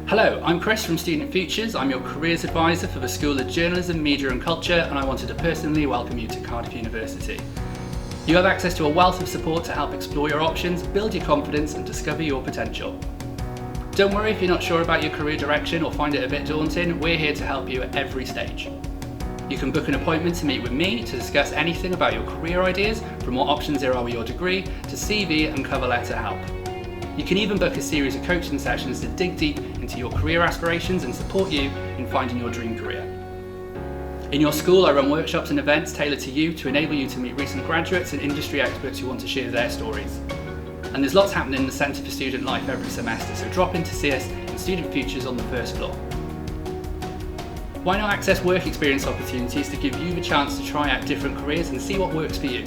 Hello, I'm Chris from Student Futures. I'm your careers advisor for the School of Journalism, Media and Culture, and I wanted to personally welcome you to Cardiff University. You have access to a wealth of support to help explore your options, build your confidence and discover your potential. Don't worry if you're not sure about your career direction or find it a bit daunting, we're here to help you at every stage. You can book an appointment to meet with me to discuss anything about your career ideas, from what options there are with your degree, to CV and cover letter help. You can even book a series of coaching sessions to dig deep into your career aspirations and support you in finding your dream career. In your school, I run workshops and events tailored to you to enable you to meet recent graduates and industry experts who want to share their stories. And there's lots happening in the Centre for Student Life every semester, so drop in to see us in Student Futures on the first floor. Why not access work experience opportunities to give you the chance to try out different careers and see what works for you?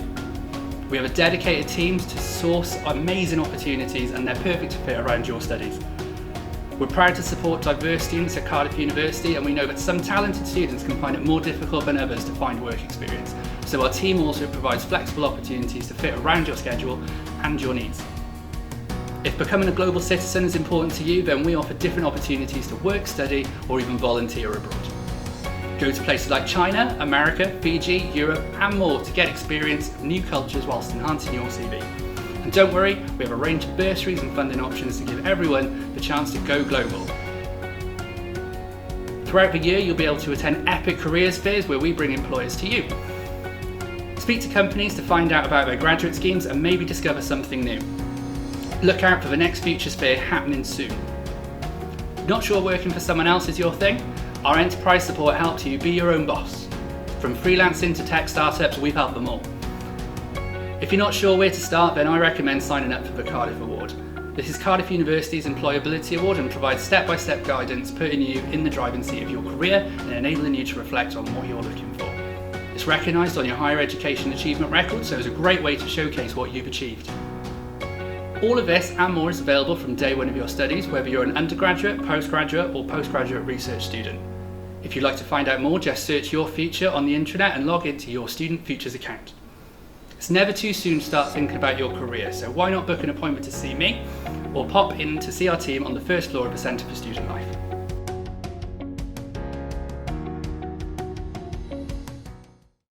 We have a dedicated team to source amazing opportunities and they're perfect to fit around your studies. We're proud to support diverse students at Cardiff University, and we know that some talented students can find it more difficult than others to find work experience. So our team also provides flexible opportunities to fit around your schedule and your needs. If becoming a global citizen is important to you, then we offer different opportunities to work, study, or even volunteer abroad. Go to places like China, America, Fiji, Europe, and more to get experience, new cultures whilst enhancing your CV. And don't worry, we have a range of bursaries and funding options to give everyone the chance to go global. Throughout the year, you'll be able to attend epic careers fairs where we bring employers to you. Speak to companies to find out about their graduate schemes and maybe discover something new. Look out for the next Futures Fair happening soon. Not sure working for someone else is your thing? Our enterprise support helps you be your own boss. From freelancing to tech startups, we've helped them all. If you're not sure where to start, then I recommend signing up for the Cardiff Award. This is Cardiff University's Employability Award and provides step-by-step guidance, putting you in the driving seat of your career and enabling you to reflect on what you're looking for. It's recognised on your higher education achievement record, so it's a great way to showcase what you've achieved. All of this and more is available from day one of your studies, whether you're an undergraduate, postgraduate or postgraduate research student. If you'd like to find out more, just search your future on the intranet and log into your Student Futures account. It's never too soon to start thinking about your career, so why not book an appointment to see me or pop in to see our team on the first floor of the Centre for Student Life.